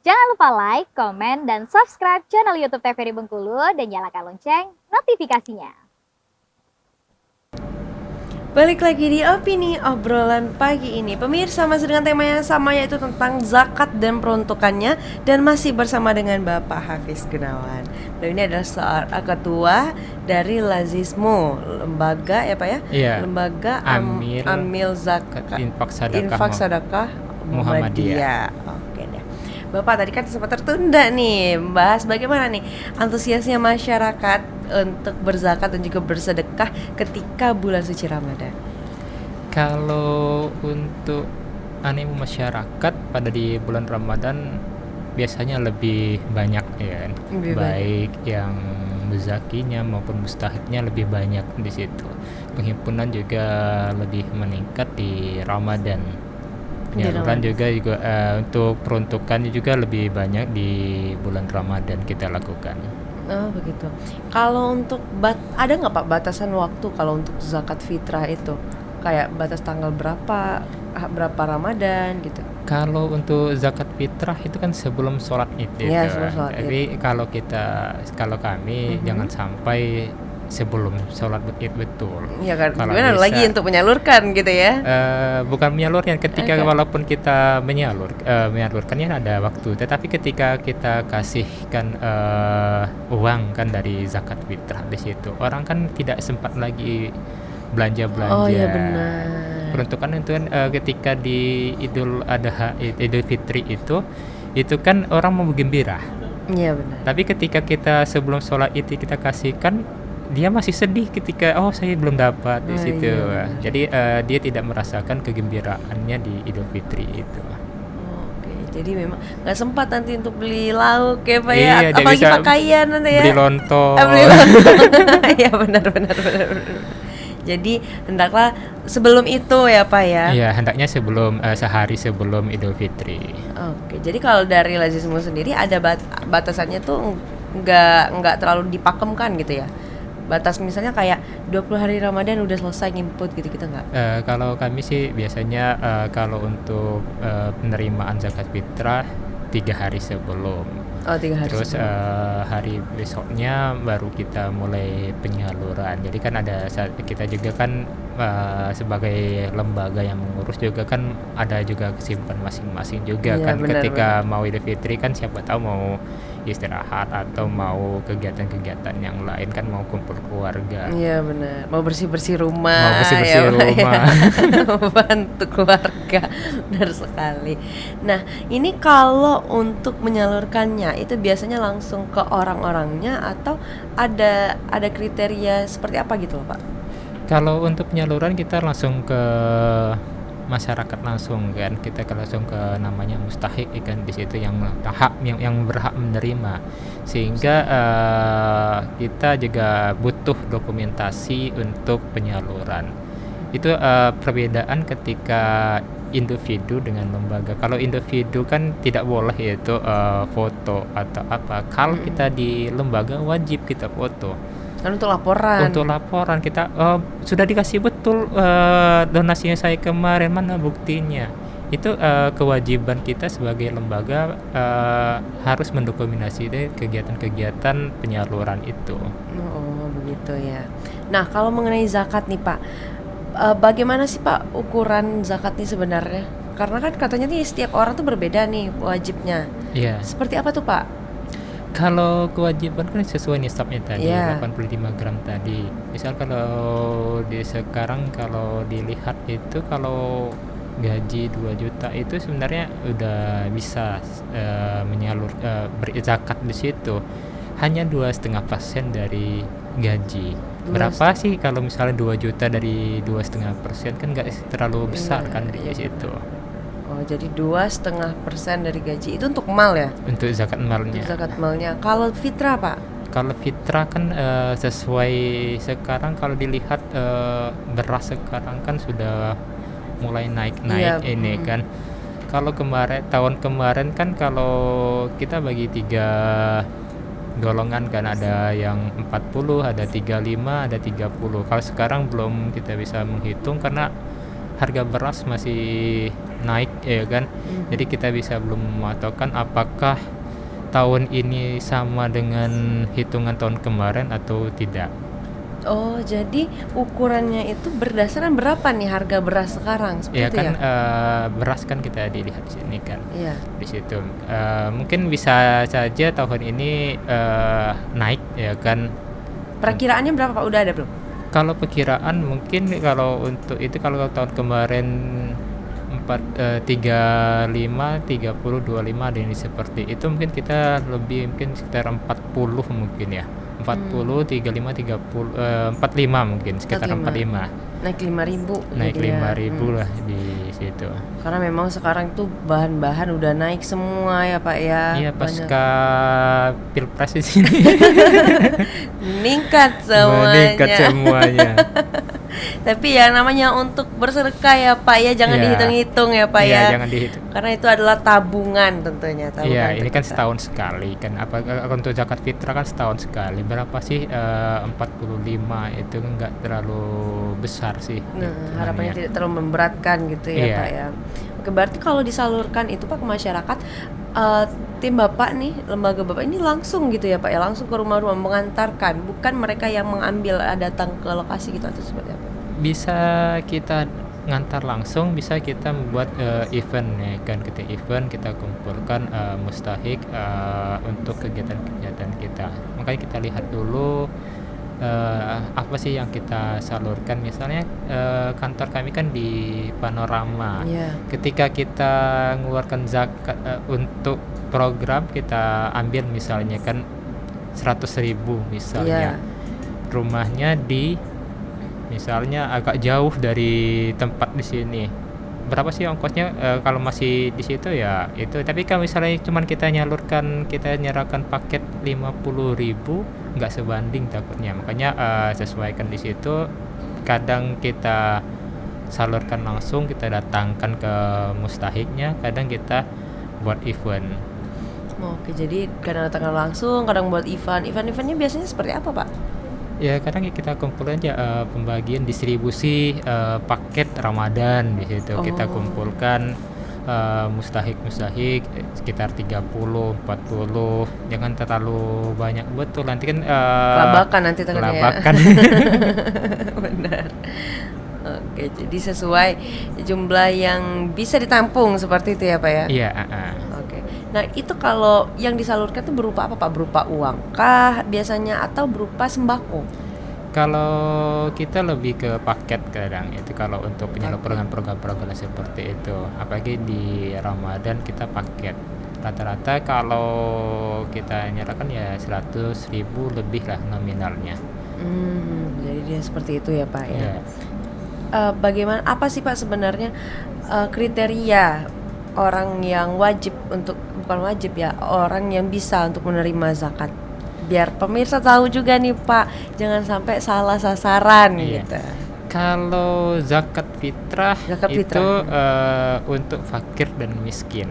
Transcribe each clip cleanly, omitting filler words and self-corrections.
Jangan lupa like, komen, dan subscribe channel YouTube TVRI Bengkulu dan nyalakan lonceng notifikasinya. Balik lagi di Opini Obrolan pagi ini. Pemirsa, masih dengan tema yang sama, yaitu tentang zakat dan peruntukannya. Dan masih bersama dengan Bapak Hafiz Gunawan. Dan ini adalah ketua dari Lazismu, lembaga ya Pak ya? Iya. Lembaga Amil Zakat Infak Sadaqah Muhammadiyah. Oke deh. Bapak tadi kan sempat tertunda nih membahas bagaimana nih antusiasnya masyarakat untuk berzakat dan juga bersedekah ketika bulan suci Ramadan. Kalau untuk animo masyarakat pada di bulan Ramadan biasanya lebih banyak ya, baik yang muzakinya maupun mustahiknya lebih banyak di situ. Penghimpunan juga lebih meningkat di Ramadan. Penyaluran juga untuk peruntukan juga lebih banyak di bulan Ramadan kita lakukan. Oh begitu. Kalau untuk ada nggak Pak batasan waktu kalau untuk zakat fitrah itu? Kayak batas tanggal berapa Ramadan gitu? Kalau untuk zakat fitrah itu kan sebelum sholat Id ya, itu. Tapi kalau kami jangan sampai sebelum sholat Id betul. Iya kan. Kalau gimana lagi untuk menyalurkan gitu ya? Bukan menyalurkan, ketika walaupun kita menyalurkannya ada waktu. Tetapi ketika kita kasihkan uang kan dari zakat fitrah di situ, orang kan tidak sempat lagi belanja. Oh iya benar. Peruntukan itu kan ketika di Idul Adha, Idul Fitri itu kan orang mau bergembira. Iya benar. Tapi ketika kita sebelum sholat itu kita kasihkan, dia masih sedih ketika saya belum dapat di situ. Iya. Jadi dia tidak merasakan kegembiraannya di Idul Fitri itu. Oke, jadi memang nggak sempat nanti untuk beli lauk ya Pak ya, Iya, apalagi pakaian nanti ya. Beli lontong. Iya benar. Jadi hendaklah sebelum itu ya Pak ya. Iya, hendaknya sehari sebelum Idul Fitri. Oke, jadi kalau dari Lazismu sendiri ada batasannya tuh nggak terlalu dipakemkan gitu ya. Batas misalnya kayak 20 hari Ramadan udah selesai nginput gitu nggak? Kalau kami sih biasanya kalau untuk penerimaan zakat fitrah 3 hari sebelum. Oh, 3 hari terus sebelum. Hari besoknya baru kita mulai penyaluran. Jadi kan kita juga kan sebagai lembaga yang mengurus juga kan ada juga kesibukan masing-masing juga ya, kan. Ketika mau Idul Fitri kan siapa tahu mau istirahat atau mau kegiatan-kegiatan yang lain kan, mau kumpul keluarga. Iya benar. Mau bersih-bersih rumah. Mau bersih-bersih rumah. Bantu keluarga. Benar sekali. Nah, ini kalau untuk menyalurkannya itu biasanya langsung ke orang-orangnya atau ada kriteria seperti apa gitu loh Pak? Kalau untuk penyaluran kita langsung ke masyarakat langsung kan, kita langsung ke namanya mustahik kan, di situ yang berhak menerima, sehingga kita juga butuh dokumentasi untuk penyaluran. Itu perbedaan ketika individu dengan lembaga. Kalau individu kan tidak boleh itu foto atau apa. Kalau kita di lembaga wajib kita foto. Kan untuk laporan kita sudah dikasih betul donasinya saya kemarin, mana buktinya. Itu kewajiban kita sebagai lembaga harus mendokumentasi kegiatan-kegiatan penyaluran itu. Oh begitu ya. Nah kalau mengenai zakat nih Pak, bagaimana sih Pak ukuran zakat nih sebenarnya? Karena kan katanya nih setiap orang tuh berbeda nih wajibnya. Iya. Seperti apa tuh Pak? Kalau kewajiban kan sesuai nisabnya tadi, 85 gram tadi. Misal kalau sekarang kalau dilihat itu, kalau gaji 2 juta itu sebenarnya udah bisa berzakat di situ. Hanya 2,5% dari gaji. Berapa sih kalau misalnya 2 juta dari 2,5% kan nggak terlalu besar kan di situ. Oh jadi 2,5% dari gaji itu untuk mal ya? Untuk zakat malnya. Kalau fitrah Pak? Kalau fitrah kan sesuai sekarang, kalau dilihat beras sekarang kan sudah mulai naik ini kan. Kalau tahun kemarin kan kalau kita bagi 3 golongan kan, ada yang 40, ada 35, ada 30. Kalau sekarang belum kita bisa menghitung karena harga beras masih naik ya kan. Jadi kita bisa belum mematokkan apakah tahun ini sama dengan hitungan tahun kemarin atau tidak. Oh, jadi ukurannya itu berdasarkan berapa nih harga beras sekarang seperti Ya itu kan, ya? beras kan kita dilihat di sini kan, Iya. di situ. Mungkin bisa saja tahun ini naik ya kan. Perakirannya berapa Pak? Udah ada belum? Kalau perkiraan mungkin kalau untuk itu, kalau tahun kemarin 35, 30, 25 ada ini seperti itu, mungkin kita lebih mungkin sekitar 40 mungkin ya. 40, 35, 30, 45 mungkin sekitar 45. Naik 5.000 Naik jadi ya. 5.000 lah di situ. Karena memang sekarang tuh bahan-bahan udah naik semua ya Pak ya. Iya, Banyak. pasca Pilpres di sini Meningkat semuanya. meningkat semuanya. Tapi ya namanya untuk bersedekah ya Pak ya, jangan Iya. dihitung-hitung ya Pak Iya, ya. jangan dihitung. Karena itu adalah tabungan tentunya. Tabungan Iya, untuk ini kan kita. setahun sekali kan. Untuk zakat fitrah kan setahun sekali. Berapa sih? 45 itu enggak terlalu besar sih. Nah, hitungannya. harapannya tidak terlalu memberatkan gitu ya Iya. Pak ya. Oke, berarti kalau disalurkan itu Pak ke masyarakat, tim Bapak nih, lembaga Bapak ini langsung gitu ya Pak ya, langsung ke rumah-rumah mengantarkan, bukan mereka yang mengambil datang ke lokasi gitu atau seperti apa? Bisa kita ngantar langsung, bisa kita membuat event ya kan. Kita event, kita kumpulkan mustahik untuk kegiatan-kegiatan kita. Makanya kita lihat dulu apa sih yang kita salurkan. Misalnya kantor kami kan di Panorama. Iya. Ketika kita mengeluarkan zakat untuk program, kita ambil misalnya kan 100.000 misalnya. Iya. Rumahnya di misalnya agak jauh dari tempat di sini. Berapa sih ongkosnya kalau masih di situ ya itu. Tapi kalau misalnya cuman kita nyerahkan paket 50.000, nggak sebanding takutnya. Makanya sesuaikan di situ. Kadang kita salurkan langsung, kita datangkan ke mustahiknya, kadang kita buat event. Oke, jadi kadang datang langsung, kadang buat event. Event-eventnya biasanya seperti apa Pak? Ya kadang kita kumpulin aja pembagian distribusi paket Ramadan di situ. Kita Oh. kumpulkan mustahik sekitar 30, 40. Jangan terlalu banyak betul, nanti kan Kelabakan nanti tangannya ya. kelabakan. Benar. Oke, jadi sesuai jumlah yang bisa ditampung seperti itu ya Pak ya? Iya, Oke. Nah, itu kalau yang disalurkan itu berupa apa Pak? Berupa uang kah biasanya atau berupa sembako? Kalau kita lebih ke paket kadang itu, kalau untuk penyaluran program-program seperti itu. Apalagi di Ramadan kita paket. Rata-rata kalau kita nyerahkan ya 100.000 lebih lah nominalnya. Jadi dia seperti itu ya Pak ya. Iya. Bagaimana, apa sih Pak sebenarnya kriteria orang yang wajib untuk, bukan wajib ya, orang yang bisa untuk menerima zakat? Biar pemirsa tahu juga nih Pak, jangan sampai salah sasaran Iya. gitu. Kalau zakat fitrah Zakat itu fitrah. untuk fakir dan miskin,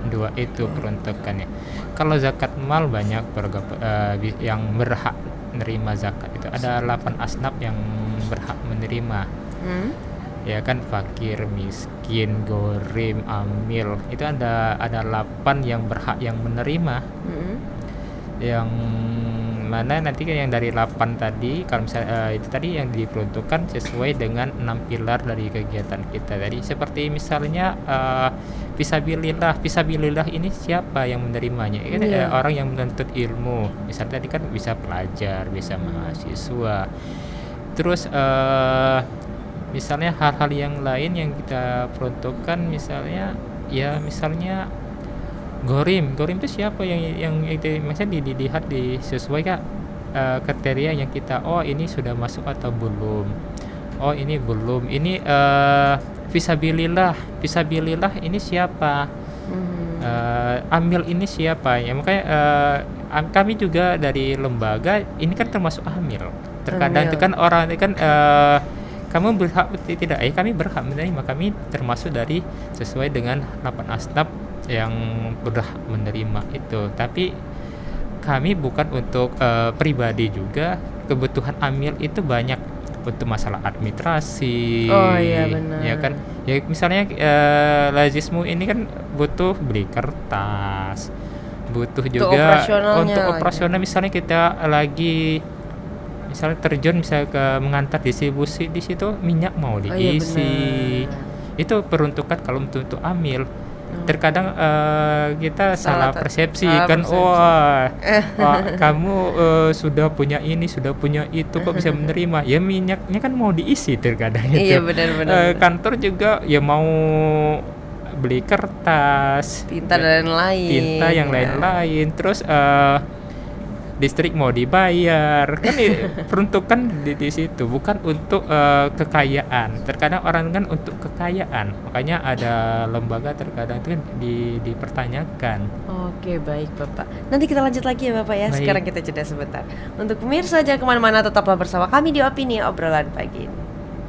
dua itu peruntukannya. Kalau zakat mal banyak yang berhak menerima zakat. Itu ada 8 asnaf yang berhak menerima. Ya kan, fakir, miskin, gorim, amil. Itu ada 8 yang berhak yang menerima. Yang mana nanti kan yang dari 8 tadi, kalau misalnya itu tadi yang diperuntukkan sesuai dengan 6 pilar dari kegiatan kita tadi. Seperti misalnya fisabilillah ini siapa yang menerimanya? Kan Iya. orang yang menuntut ilmu. Misalnya tadi kan bisa pelajar, bisa mahasiswa. Terus misalnya hal-hal yang lain yang kita peruntukkan, misalnya gorim itu siapa yang itu, maksudnya dilihat disesuaikan kriteria yang kita, oh ini sudah masuk atau belum, oh ini belum, ini fisabilillah ini siapa, amil ini siapa ya. Makanya kami juga dari lembaga ini kan termasuk amil. Terkadang itu kan orang itu kan kamu berhak tidak, kami berhak menerima, kami termasuk dari sesuai dengan 8 asnaf yang berhak menerima itu. Tapi kami bukan untuk pribadi juga, kebutuhan amil itu banyak. untuk masalah administrasi. Oh, iya, benar. Ya kan, ya misalnya Lazismu ini kan butuh beli kertas, butuh juga operasionalnya untuk lagi. operasional. Misalnya kita lagi misalnya terjun misalnya ke mengantar distribusi, di situ minyak mau Oh, iya, diisi. benar. Itu peruntukan kalau untuk amil. Terkadang kita Salah salah persepsi salah kan, persepsi. wah kamu sudah punya ini, sudah punya itu, kok bisa menerima? Ya minyaknya kan mau diisi terkadang Iya, itu. benar-benar. Kantor juga ya mau beli kertas, Tinta dan lain-lain. tinta yang ya. lain-lain, terus listrik mau dibayar kan, peruntukan di situ bukan untuk kekayaan. Terkadang orang kan untuk kekayaan, makanya ada lembaga terkadang itu kan dipertanyakan. Oke, baik Bapak. Nanti kita lanjut lagi ya Bapak ya. Baik. Sekarang kita jeda sebentar. Untuk pemirsa jangan kemana-mana, tetaplah bersama kami di Opini Obrolan Pagi ini.